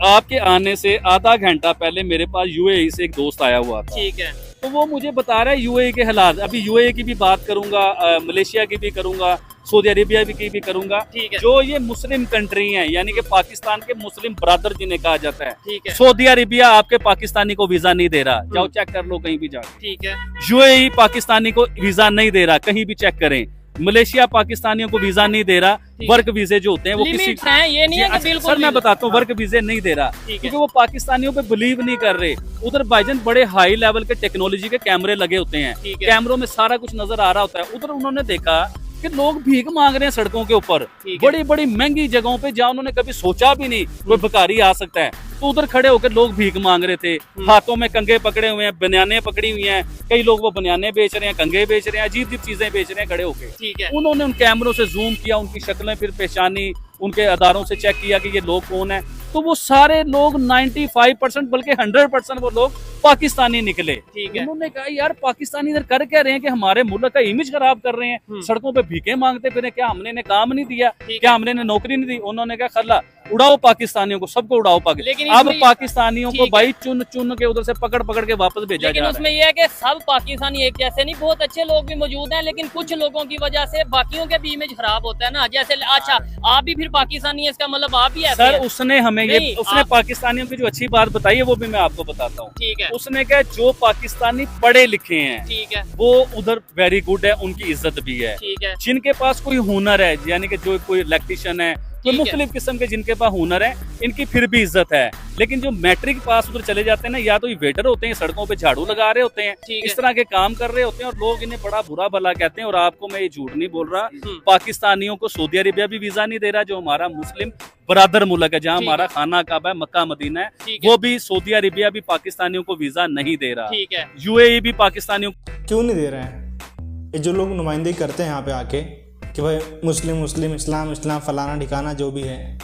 आपके आने से आधा घंटा पहले मेरे पास यूएई से एक दोस्त आया हुआ था। ठीक है, तो वो मुझे बता रहा है यूएई के हालात। अभी यूएई की भी बात करूंगा, मलेशिया की भी करूंगा, सऊदी अरेबिया की भी करूंगा। ठीक है, जो ये मुस्लिम कंट्री हैं, यानी कि पाकिस्तान के मुस्लिम ब्रदर जिन्हें कहा जाता है। ठीक है, सऊदी अरेबिया आपके पाकिस्तानी को वीजा नहीं दे रहा, जाओ चेक कर लो कहीं भी जाओ। ठीक है, यूएई पाकिस्तानी को वीजा नहीं दे रहा, कहीं भी चेक करें। मलेशिया पाकिस्तानियों को वीजा नहीं दे रहा, वर्क वीजे जो होते हैं वो किसी हैं, ये नहीं है कि बिल्कुल। सर मैं बताता हूँ, वर्क वीजे नहीं दे रहा क्योंकि वो पाकिस्तानियों पे बिलीव नहीं कर रहे। उधर भाईजान बड़े हाई लेवल के टेक्नोलॉजी के कैमरे लगे होते हैं, कैमरों में सारा कुछ नजर आ रहा होता है। उधर उन्होंने देखा कि लोग भीख मांग रहे हैं सड़कों के ऊपर, बड़ी बड़ी महंगी जगहों पे जहाँ उन्होंने कभी सोचा भी नहीं कोई भिखारी आ सकता है, तो उधर खड़े होकर लोग भीख मांग रहे थे। हाथों में कंगे पकड़े हुए हैं, बनियाने पकड़ी हुई हैं, कई लोग वो बनियाने बेच रहे हैं, कंगे बेच रहे हैं, अजीब अजीब चीजें बेच रहे हैं खड़े होकर। ठीक है, उन्होंने उन कैमरों से जूम किया, उनकी शक्लें फिर पहचानी, उनके आधारों से चेक किया कि ये लोग कौन है, तो वो सारे लोग 95% बल्कि 100% वो लोग पाकिस्तानी निकले। ठीक है, उन्होंने कहा यार पाकिस्तानी इधर कर क्या रहे हैं कि हमारे मुल्क का इमेज खराब कर रहे हैं, सड़कों पे भीखे मांगते फिर, क्या हमने इन्हें काम नहीं दिया, क्या हमने इन्हें नौकरी नहीं दी? उन्होंने कहा खल्ला उड़ाओ पाकिस्तानियों को, सबको उड़ाओ पाकिस्तान। अब पाकिस्तानियों को भाई चुन चुन के उधर से पकड़ पकड़ के वापस भेजा जा रहा है। लेकिन उसमें यह है कि सब पाकिस्तानी एक जैसे नहीं, बहुत अच्छे लोग भी मौजूद हैं, लेकिन कुछ लोगों की वजह से बाकियों के भी इमेज खराब होता है ना। जैसे अच्छा आप भी फिर पाकिस्तानी है, इसका मतलब आप भी सर उसने हमें ये उसने पाकिस्तानियों की जो अच्छी बात बताई है वो भी मैं आपको बताता हूँ। ठीक है, उसने कहा जो पाकिस्तानी पढ़े लिखे हैं, ठीक है, वो उधर वेरी गुड है, उनकी इज्जत भी है। ठीक है, जिनके पास कोई हुनर है, यानी कि जो कोई इलेक्ट्रिशियन है, तो मुख्तलिफ किस्म के जिनके पास हुनर है, इनकी फिर भी इज्जत है। लेकिन जो मैट्रिक पास उधर चले जाते हैं ना, या तो ये वेटर होते हैं, सड़कों पे झाड़ू लगा रहे होते हैं, इस तरह के काम कर रहे होते हैं, और लोग इन्हें बड़ा बुरा भला कहते हैं। और आपको मैं ये झूठ नहीं बोल रहा, पाकिस्तानियों को सऊदी अरेबिया भी वीजा नहीं दे रहा, जो हमारा मुस्लिम बरादर मुल्क है, जहाँ हमारा खाना काबा है, मक्का मदीना है, वो भी सऊदी अरेबिया भी पाकिस्तानियों को वीजा नहीं दे रहा। ठीक है, यूएई भी पाकिस्तानियों क्यों नहीं दे रहे हैं? ये जो लोग नुमाइंदगी करते हैं यहाँ पे आके कि भाई मुस्लिम मुस्लिम, इस्लाम इस्लाम, फलाना ठिकाना जो भी है,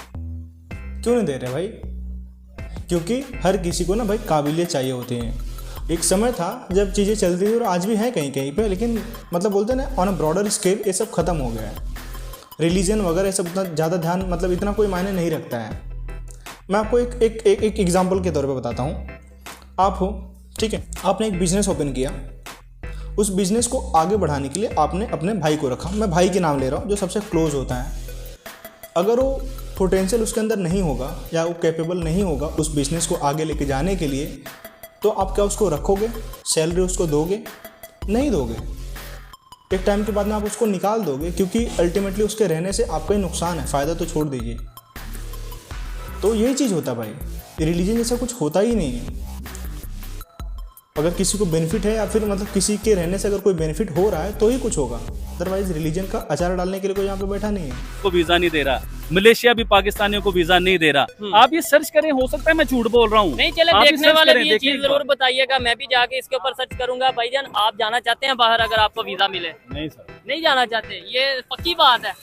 क्यों नहीं दे रहे भाई? क्योंकि हर किसी को ना भाई काबिलियत चाहिए होती है। एक समय था जब चीज़ें चलती थी, और आज भी हैं कहीं कहीं पे, लेकिन मतलब बोलते हैं ना ऑन अ ब्रॉडर स्केल ये सब खत्म हो गया है। रिलीजन वगैरह ये सब उतना ज़्यादा ध्यान, मतलब इतना कोई मायने नहीं रखता है। मैं आपको एक एग्जाम्पल के तौर पे बताता हूँ। आप हो, ठीक है, आपने एक बिज़नेस ओपन किया, उस बिज़नेस को आगे बढ़ाने के लिए आपने अपने भाई को रखा, मैं भाई के नाम ले रहा हूँ, जो सबसे क्लोज होता है। अगर वो पोटेंशियल उसके अंदर नहीं होगा या वो कैपेबल नहीं होगा उस बिज़नेस को आगे लेके जाने के लिए, तो आप क्या उसको रखोगे? सैलरी उसको दोगे? नहीं दोगे। एक टाइम के बाद में आप उसको निकाल दोगे, क्योंकि अल्टीमेटली उसके रहने से आपका ही नुकसान है, फ़ायदा तो छोड़ दीजिए। तो यही चीज़ होता है भाई, रिलीजन जैसा कुछ होता ही नहीं है। अगर किसी को बेनिफिट है, या फिर मतलब किसी के रहने से अगर कोई बेनिफिट हो रहा है तो ही कुछ होगा, अदरवाइज रिलीजन का अचार डालने के लिए कोई यहाँ पे बैठा नहीं है। को वीजा नहीं दे रहा, मलेशिया भी पाकिस्तानियों को वीजा नहीं दे रहा। आप ये सर्च करें, हो सकता है मैं झूठ बोल रहा हूँ, नहीं चले देखने वाले भी ये चीज जरूर बताइएगा, मैं भी जाके इसके ऊपर सर्च करूंगा। भाईजान आप जाना चाहते हैं बाहर अगर आपको वीजा मिले? नहीं सर, नहीं जाना चाहते, ये पक्की बात है।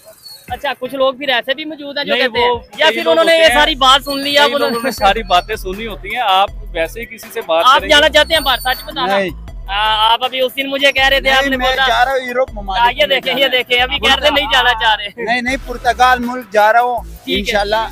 अच्छा कुछ लोग फिर ऐसे भी मौजूद हैं जो कहते वो हैं, या फिर उन्होंने ये सारी बात सुन ली, या उन्होंने सारी बातें सुनी होती हैं। आप वैसे ही किसी से बात आप जाना चाहते हैं बाहर? सच बताना। आप अभी उस दिन मुझे कह रहे थे, आपने बोला जा रहा हूँ यूरोप ममालिक। ये देखें अभी कह रहे नहीं जाना चाह रहे। नहीं पुर्तगाल मुल्क जा रहा हूँ इंशाल्लाह।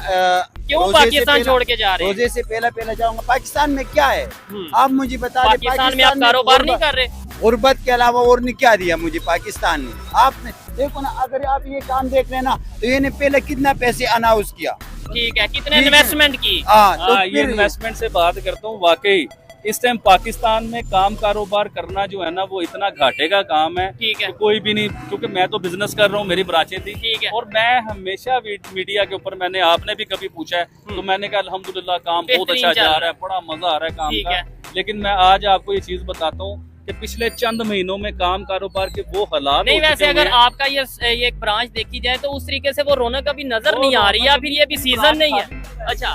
क्यों पाकिस्तान छोड़ के जा रहे हैं? रोजे से पहला जाऊंगा। पाकिस्तान में क्या है आप मुझे बता दें। पाकिस्तान में आप कारोबार नहीं कर रहे? गुर्बत के अलावा और ने क्या दिया मुझे पाकिस्तान ने? आपने देखो ना, अगर आप ये काम देख रहे ना, तो ये पहले कितना पैसे अनाउंस किया। ठीक है, कितने इन्वेस्टमेंट की? तो ये इन्वेस्टमेंट से बात करता हूँ। वाकई इस टाइम पाकिस्तान में काम कारोबार करना जो है ना वो इतना घाटे का काम है ठीक है। कि कोई भी नहीं, क्योंकि मैं तो बिजनेस कर रहा हूँ, मेरी ब्रांचें थी ठीक है। और मैं हमेशा मीडिया के ऊपर, मैंने आपने भी कभी पूछा है तो मैंने कहा अल्हम्दुलिल्लाह काम बहुत बेहतरीन अच्छा चल जा रहा है, बड़ा मजा आ रहा है काम ठीक का। है। लेकिन मैं आज आपको ये चीज बताता हूँ कि पिछले चंद महीनों में काम कारोबार के वो हालात नहीं, हो वैसे चुके अगर हुए हैं। आपका ये एक ब्रांच देखी जाए तो उस तरीके से वो रौनक अभी नजर नहीं आ रही, या फिर ये भी सीजन नहीं है। अच्छा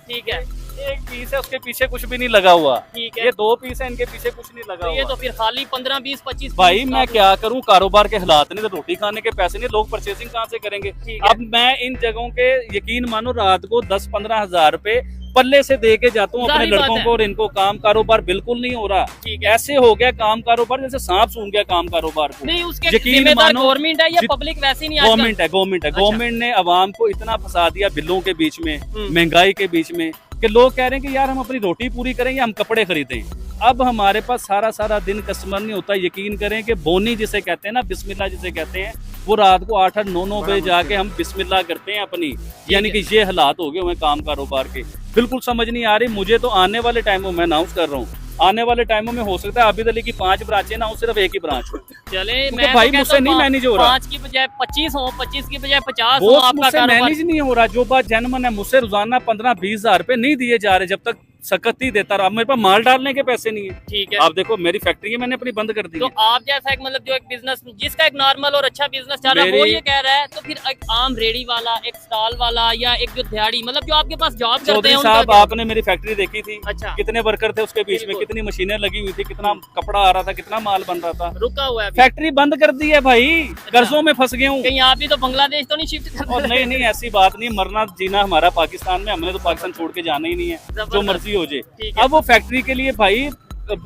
ठीक है, एक पीस है, उसके पीछे कुछ भी नहीं लगा हुआ। ठीक है। ये 2 पीस है, इनके पीछे कुछ नहीं लगा तो ये हुआ। तो फिर खाली 15, 20, 25 भाई मैं क्या करूं, कारोबार के हालात नहीं, तो रोटी खाने के पैसे नहीं, लोग परचेसिंग कहाँ से करेंगे। ठीक है। अब मैं इन जगहों के यकीन मानो रात को 10-15 हजार रुपए पल्ले से दे के जाता हूँ अपने जाहिर बात लड़कों है। को, और इनको काम कारोबार बिल्कुल नहीं हो रहा। ठीक है। ऐसे हो गया काम कारोबार जैसे सांप सूंघ गया काम कारोबार को। नहीं, उसके यकीन जिम्मेदार मानो, गवर्नमेंट है या पब्लिक वैसे ही नहीं आजकल? गवर्नमेंट है। अच्छा। गवर्नमेंट ने अवाम को इतना फंसा दिया बिलों के बीच में, हम्म। महंगाई के बीच में, कि लोग कह रहे हैं कि यार हम अपनी रोटी पूरी करें या हम कपड़े खरीदें। अब हमारे पास सारा दिन कस्टमर नहीं होता। यकीन करें कि बोनी जिसे कहते हैं ना, बिस्मिल्लाह जिसे कहते हैं, वो रात को 8-9 बजे जाके हम बिस्मिल्लाह करते हैं अपनी। यानी कि ये हालात हो गए हुए काम कारोबार के, बिल्कुल समझ नहीं आ रही मुझे। तो आने वाले टाइमों में अनाउंस कर रहा हूँ, आने वाले टाइमों में हो सकता है आबिद अली की 5 ब्रांचें ना हो, सिर्फ एक ही ब्रांच हो। चले, क्योंकि भाई मुझसे नहीं मैनेज हो रहा। 5 की बजाय 25 हो, 25 की बजाय 50 हो, वो आपका मुझसे कारोबार। मैनेज नहीं हो रहा। जो बात जेन्युइन है, मुझसे रोजाना 15-20 हजार रुपए नहीं दिए जा रहे, जब तक सकत ही देता रहा। मेरे पास माल डालने के पैसे नहीं है। ठीक है। आप देखो मेरी फैक्ट्री है, मैंने अपनी बंद कर दी तो है। आप जैसा एक मतलब जो एक बिजनेस, जिसका एक नॉर्मल और अच्छा बिजनेस चल रहा है, वो मेरी- ये कह रहा है, तो फिर एक आम रेडी वाला, एक स्टॉल वाला, या एक जो दिहाड़ी, मतलब जो आपके पास जॉब करते चौधरी हैं उनका साहब, क्या? आपने मेरी फैक्ट्री देखी थी, अच्छा। कितने वर्कर थे उसके बीच में, बिल्कुल। कितनी मशीनें लगी हुई थी, कितना कपड़ा आ रहा था, कितना माल बन रहा था। रुका हुआ है अभी। फैक्ट्री बंद कर दी है भाई, कर्जों में फंस गया हूँ। कहीं आप भी तो बांग्लादेश तो नहीं शिफ्ट कर और रहे? नहीं, ऐसी बात नहीं, मरना जीना हमारा पाकिस्तान में, हमने तो पाकिस्तान छोड़ के जाना ही नहीं है, जो जबरदस्त। मर्जी हो जाए। ठीक है। अब वो फैक्ट्री के लिए भाई,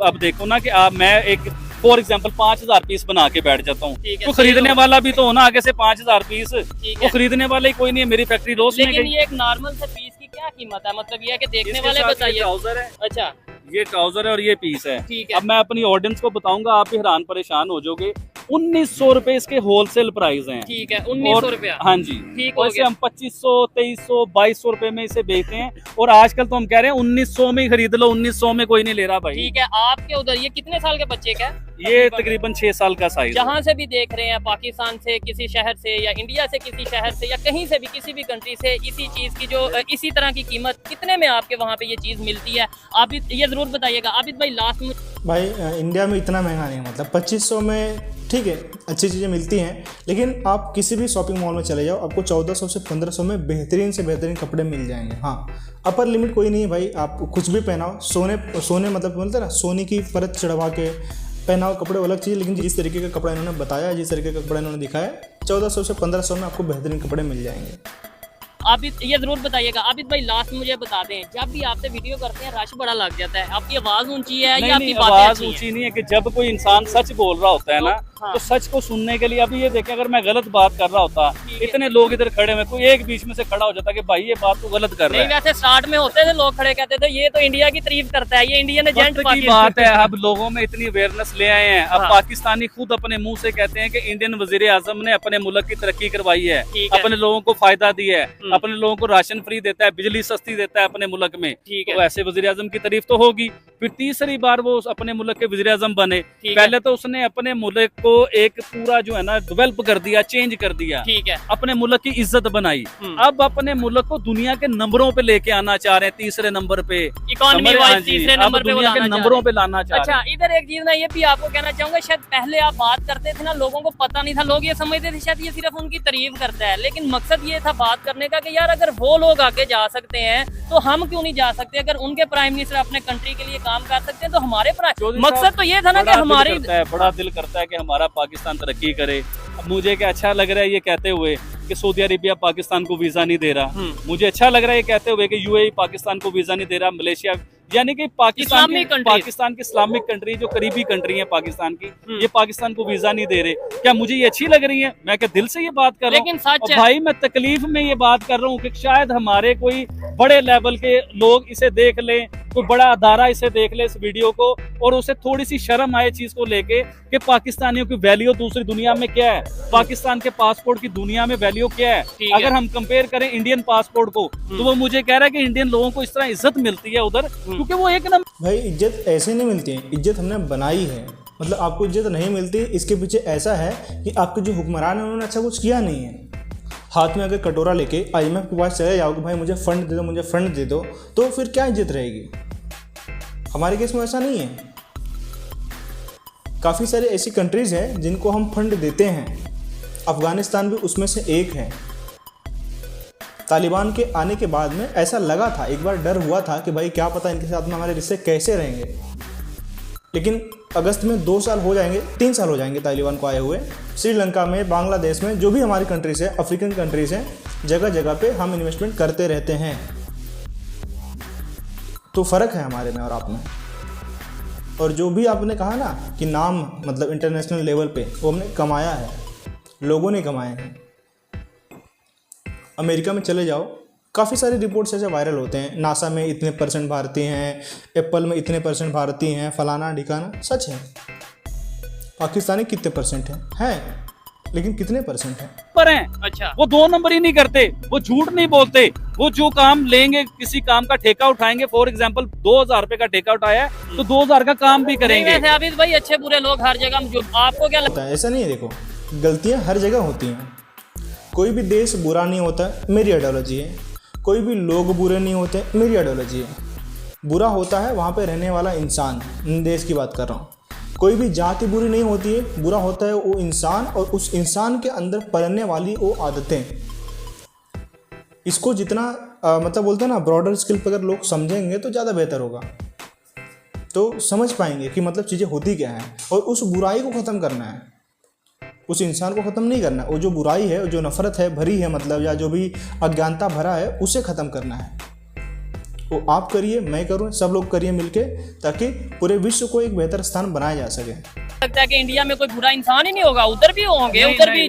अब देखो ना कि मैं एक फॉर एग्जाम्पल 5000 पीस बना के बैठ जाता हूँ, ठीक है, तो सही खरीदने हो। वाला भी तो होना आगे से 5000 पीस, ठीक वो है। खरीदने वाला ही कोई नहीं है। मेरी फैक्ट्री लॉस में लेकिन गई। ये एक नॉर्मल से पीस की क्या कीमत है? मतलब ये है कि देखने इसके वाले साथ ये बताइए। ट्राउजर है, अच्छा ये ट्राउजर है और ये पीस है। ठीक है। अब मैं अपनी ऑडियंस को बताऊंगा, आप भी हैरान परेशान हो जाओगे। 1900 रुपए इसके होलसेल प्राइस हैं। ठीक है, 1900 रुपया। हाँ जी। ठीक हो और इसे गया। हम 2500, 2300, 2200 रुपए में इसे बेचते हैं, और आजकल तो हम कह रहे हैं 1900 में ही खरीद लो, 1900 में कोई नहीं ले रहा भाई। ठीक है, आपके उधर ये कितने साल के बच्चे का है? ये तकरीबन 6 साल का साइज है। जहाँ से भी देख रहे हैं, पाकिस्तान से किसी शहर से, या इंडिया से किसी शहर से, या कहीं से भी किसी भी कंट्री से, इसी चीज की जो इसी तरह की कीमत कितने में आपके वहाँ पे ये चीज मिलती है? आप ये जरूर बताइएगा। आबिद भाई लास्ट में भाई इंडिया में इतना महंगा नहीं है, मतलब 2500 में ठीक है अच्छी चीज़ें मिलती हैं, लेकिन आप किसी भी शॉपिंग मॉल में चले जाओ, आपको 1400 से 1500 में बेहतरीन से बेहतरीन कपड़े मिल जाएंगे। हाँ, अपर लिमिट कोई नहीं है भाई, आप कुछ भी पहनाओ, सोने मतलब बोलते हैं ना, सोने की परत चढ़वा के पहनाओ कपड़े, अलग चीज़। लेकिन जिस तरीके का कपड़ा इन्होंने बताया, जिस तरीके का कपड़ा इन्होंने दिखाया, 1400 से 1500 में आपको बेहतरीन कपड़े मिल जाएंगे। आबिद ये जरूर बताइएगा। आबिद भाई लास्ट में मुझे बता दें, जब भी आपसे वीडियो करते हैं रश बड़ा लग जाता है, आपकी आवाज ऊंची है या आपकी बातें आवाज अच्छी हैं? ऊंची नहीं है, कि जब कोई इंसान सच बोल रहा होता है ना, हाँ। तो सच को सुनने के लिए, अभी ये देखें अगर मैं गलत बात कर रहा होता, ठीक है। इतने लोग इधर खड़े में, कोई एक बीच में से खड़ा हो जाता कि भाई ये बात तो गलत कर रहा नहीं, है। वैसे स्टार्ट में होते थे लोग खड़े कहते थे ये तो इंडिया की तारीफ करता है, ये इंडियन एजेंट वक्त की बात है, अब लोगों में इतनी अवेयरनेस ले आए हैं। अब हाँ। पाकिस्तानी खुद अपने मुंह से कहते हैं कि इंडियन वजीर आजम ने अपने मुल्क की तरक्की करवाई है, ठीक है। अपने लोगों को फायदा दिया है, अपने लोगों को राशन फ्री देता है, बिजली सस्ती देता है अपने मुल्क में। ठीक है। तो ऐसे वजीर आजम की तारीफ तो होगी। फिर तीसरी बार वो अपने मुल्क के वजीर आजम बने, ठीक है। पहले तो उसने अपने मुल्क को एक पूरा जो है ना डेवलप कर दिया, चेंज कर दिया, ठीक है। अपने मुल्क की इज्जत बनाई। अब अपने मुल्क को दुनिया के नंबरों पे लेके आना चाह रहे हैं, तीसरे नंबर पे, इकोनॉमी समझ- वाइज हाँ जी, तीसरे अब नंबर पे दुनिया के लाना चाह नंबरों रहे पे लाना चाह हैं। रहे हैं। अच्छा, इधर एक चीज मैं ये भी आपको कहना चाहूंगा, शायद पहले आप बात करते थे ना, लोगों को पता नहीं था, लोग ये समझते थे शायद ये सिर्फ उनकी तारीफ करता है, लेकिन मकसद ये था बात करने का कि यार अगर वो लोग आगे जा सकते हैं तो हम क्यों नहीं जा सकते? अगर उनके प्राइम मिनिस्टर अपने कंट्री के लिए काम कर सकते हैं तो हमारे चौधरी मकसद साहब, तो ये था ना कि बड़ा दिल हमारे करता है, बड़ा दिल करता है कि हमारा पाकिस्तान तरक्की करे। अब मुझे क्या अच्छा लग रहा है ये कहते हुए कि सऊदी अरेबिया पाकिस्तान को वीजा नहीं दे रहा, मुझे अच्छा लग रहा है ये कहते हुए कि यूएई पाकिस्तान को वीजा नहीं दे रहा, मलेशिया, यानी कि इस्लामिक कंट्री, पाकिस्तान की इस्लामिक कंट्री जो करीबी कंट्री है पाकिस्तान की, ये पाकिस्तान को वीजा नहीं दे रहे। क्या मुझे ये अच्छी लग रही है? मैं क्या दिल से ये बात कर रहा हूँ? लेकिन सच और है। भाई मैं तकलीफ में ये बात कर रहा हूँ कि शायद हमारे कोई बड़े लेवल के लोग इसे देख लें, कोई बड़ा अदारा इसे देख ले इस वीडियो को, और उसे थोड़ी सी शर्म आए चीज को लेके कि पाकिस्तानियों की वैल्यू दूसरी दुनिया में क्या है, पाकिस्तान के पासपोर्ट की दुनिया में वैल्यू वीडियो क्या है। ठीक है। अगर हम कंपेयर करें इंडियन पासपोर्ट को, तो वो मुझे कह रहा है कि इंडियन लोगों को इस तरह इज्जत मिलती है उधर, क्योंकि वो एक नंबर। भाई इज्जत ऐसे नहीं मिलती है, इज्जत हमने बनाई है। मतलब आपको इज्जत नहीं मिलती, इसके पीछे ऐसा है कि आपके जो हुक्मरान हैं उन्होंने अच्छा कुछ किया नहीं है। हाथ में अगर कटोरा लेके IMF के पास चले जाओ कि भाई मुझे फंड दे दो, मुझे फंड दे दो, तो फिर क्या इज्जत रहेगी। हमारे केस में ऐसा नहीं है। काफ़ी सारी ऐसी कंट्रीज़ हैं जिनको हम फंड देते हैं, अफ़गानिस्तान भी उसमें से एक है। तालिबान के आने के बाद में ऐसा लगा था, एक बार डर हुआ था कि भाई क्या पता इनके साथ में हमारे रिश्ते कैसे रहेंगे, लेकिन अगस्त में 2 साल हो जाएंगे, 3 साल हो जाएंगे तालिबान को आए हुए। श्रीलंका में, बांग्लादेश में, जो भी हमारी कंट्रीज़ है, अफ्रीकन कंट्रीज़ हैं, जगह जगह पे हम इन्वेस्टमेंट करते रहते हैं। तो फ़र्क है हमारे में और आप में। और जो भी आपने कहा ना कि नाम मतलब इंटरनेशनल लेवल पे, वो हमने कमाया है, लोगों ने कमाए हैं। अमेरिका में चले जाओ, काफ़ी सारे रिपोर्ट्स ऐसे वायरल होते हैं, नासा में इतने % भारतीय हैं, एप्पल में इतने % भारतीय हैं, फलाना ढिकाना। सच है। पाकिस्तानी कितने % हैं, लेकिन कितने % हैं पर हैं। अच्छा, वो 2 नंबर ही नहीं करते, वो झूठ नहीं बोलते। वो जो काम लेंगे, किसी काम का ठेका उठाएंगे, फॉर एग्जांपल 2000 रुपए का ठेका उठाया है तो 2000 का काम भी करेंगे। वैसे आबिद भाई अच्छे बुरे लोग हर जगह, जो आपको क्या लगता होता है, ऐसा नहीं है। देखो, गलतियां हर जगह होती हैं। कोई भी देश बुरा नहीं होता, मेरी आइडियोलॉजी है। कोई भी लोग बुरे नहीं होते, मेरी आइडियोलॉजी है। बुरा होता है वहाँ पे रहने वाला इंसान, देश की बात कर रहा हूँ। कोई भी जाति बुरी नहीं होती है, बुरा होता है वो इंसान और उस इंसान के अंदर पलने वाली वो आदतें। इसको जितना मतलब बोलते हैं ना, ब्रॉडर स्किल पर अगर लोग समझेंगे तो ज़्यादा बेहतर होगा। तो समझ पाएंगे कि मतलब चीज़ें होती क्या हैं, और उस बुराई को ख़त्म करना है, उस इंसान को ख़त्म नहीं करना। वो जो बुराई है, जो नफ़रत है भरी है, मतलब या जो भी अज्ञानता भरा है, उसे ख़त्म करना है। वो आप करिए, मैं करूँ, सब लोग करिए मिलके, ताकि पूरे विश्व को एक बेहतर स्थान बनाया जा सके। लगता है कि इंडिया में कोई बुरा इंसान ही नहीं होगा, उधर भी होंगे, उधर भी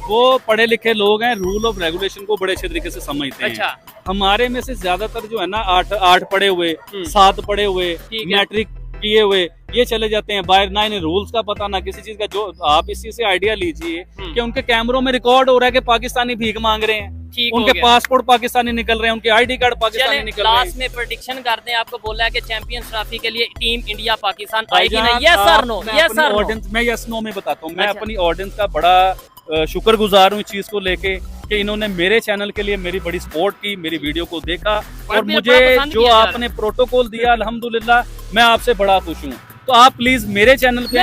वो पढ़े लिखे लोग हैं, रूल ऑफ रेगुलेशन को बड़े अच्छे तरीके से समझते हैं। अच्छा, हमारे में से ज्यादातर जो है ना 8 पढ़े हुए, 7 पढ़े हुए, मैट्रिक किए हुए, ये चले जाते हैं बाहर, ना इन्हें रूल्स का पता, ना किसी चीज का। जो आप इस चीज से आइडिया लीजिए कि उनके कैमरों में रिकॉर्ड हो रहा है कि पाकिस्तानी भीख मांग रहे हैं, उनके पासपोर्ट पाकिस्तानी निकल रहे हैं, उनके ID कार्ड पाकिस्तानी निकल रहे हैं। लास्ट में प्रेडिक्शन करते हैं, आपको बोला है कि चैंपियंस ट्रॉफी के लिए टीम इंडिया पाकिस्तान आएगी नहीं? Yes sir no, yes sir no. मैं यस नो में बताता हूँ। मैं अच्छा। अपनी ऑडियंस का बड़ा शुक्रगुजार हूँ इस चीज को लेके कि इन्होंने मेरे चैनल के लिए मेरी बड़ी सपोर्ट की, मेरी वीडियो को देखा, और मुझे जो आपने प्रोटोकॉल दिया, अल्हम्दुलिल्लाह मैं आपसे बड़ा खुश हूँ। तो आप प्लीज मेरे चैनल पे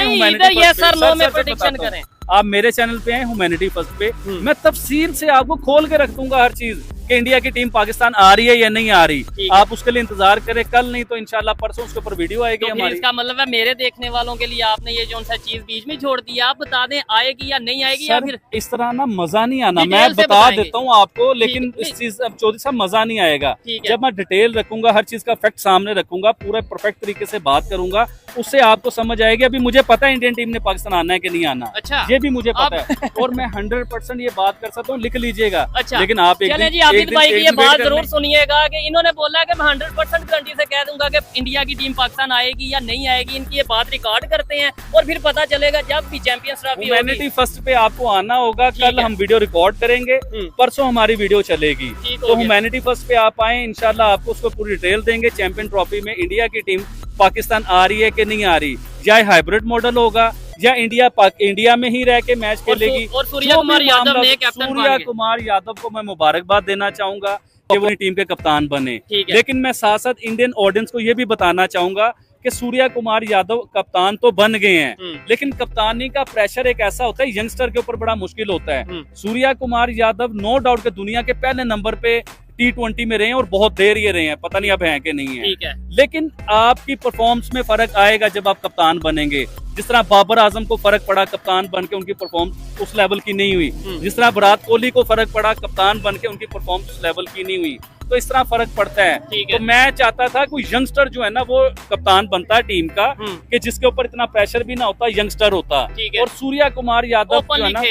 आप मेरे चैनल पे हैं ह्यूमैनिटी फर्स्ट पे, मैं तफसील से आपको खोल के रख दूंगा हर चीज कि इंडिया की टीम पाकिस्तान आ रही है या नहीं आ रही। आप उसके लिए इंतजार करें, कल नहीं तो इंशाल्लाह परसों उसके ऊपर वीडियो आएगी तो हमारी। इसका मतलब है मेरे देखने वालों के लिए आपने ये जो सा चीज बीच में छोड़ दिया, आप बता दें आएगी या नहीं आएगी, या फिर इस तरह ना मजा नहीं आना। मैं बता देता हूँ आपको, लेकिन इस चीज अब चौधरी साहब मजा नहीं आएगा। जब मैं डिटेल रखूंगा, हर चीज का फैक्ट सामने रखूंगा, पूरा परफेक्ट तरीके से बात करूंगा, उससे आपको समझ आएगी। अभी मुझे पता है इंडियन टीम ने पाकिस्तान आना है कि नहीं आना, अच्छा ये भी मुझे पता है, और मैं 100% ये बात कर सकता हूँ, लिख लीजिएगा। अच्छा, लेकिन आप चलें जी, आबिद भाई की ये बात जरूर सुनिएगा कि इन्होंने बोला कि मैं 100% गारंटी से कह दूंगा कि इंडिया की टीम पाकिस्तान आएगी या नहीं आएगी। इनकी ये बात रिकॉर्ड करते हैं और फिर पता चलेगा जब भी चैंपियंस ट्रॉफी होगी। ह्यूमैनिटी फर्स्ट पे आपको आना होगा, कल हम वीडियो रिकॉर्ड करेंगे, परसों हमारी वीडियो चलेगी, तो ह्यूमैनिटी फर्स्ट पे आप आए, इंशाल्लाह आपको उसको पूरी डिटेल देंगे। चैंपियन ट्रॉफी में इंडिया की टीम पाकिस्तान आ रही है कि नहीं आ रही, या हाइब्रिड मॉडल होगा, या इंडिया में ही रह के मैच खेलेगी। और सूर्या कुमार यादव ने कैप्टन, सूर्या कुमार यादव को मैं मुबारकबाद देना चाहूंगा कि वो टीम के कप्तान बने। लेकिन मैं साथ साथ इंडियन ऑडियंस को ये भी बताना चाहूंगा कि सूर्या कुमार यादव कप्तान तो बन गए हैं, लेकिन कप्तानी का प्रेशर एक ऐसा होता है, यंगस्टर के ऊपर बड़ा मुश्किल होता है। सूर्या कुमार यादव नो डाउट के दुनिया के पहले नंबर पे T20 में रहे हैं, और बहुत देर ये रहे हैं, पता नहीं अब हैं कि नहीं है। लेकिन आपकी परफॉर्मेंस में फर्क आएगा जब आप कप्तान बनेंगे। जिस तरह बाबर आजम को फर्क पड़ा कप्तान बन के, उनकी परफॉर्मेंस उस लेवल की नहीं हुई। जिस तरह विराट कोहली को फर्क पड़ा कप्तान बन के, उनकी परफॉर्मेंस उस लेवल की नहीं हुई। तो इस तरह फर्क पड़ता है। तो मैं चाहता था कोई यंगस्टर जो है ना वो कप्तान बनता है टीम का, कि जिसके ऊपर इतना प्रेशर भी ना होता, यंगस्टर होता। और सूर्या कुमार यादव जो है ना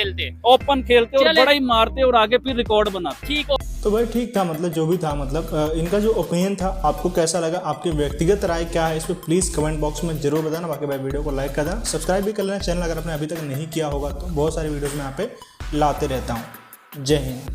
ओपन खेलते और बड़ा ही मारते और आगे फिर रिकॉर्ड बनाते। तो भाई ठीक था, मतलब जो भी था, मतलब इनका जो ओपिनियन था आपको कैसा लगा, आपकी व्यक्तिगत राय क्या है, इस पर प्लीज़ कमेंट बॉक्स में जरूर बताना। बाकी भाई वीडियो को लाइक कर देना, सब्सक्राइब भी कर लेना चैनल अगर आपने अभी तक नहीं किया होगा तो। बहुत सारी वीडियोज़ में यहाँ पे लाते रहता हूँ। जय हिंद।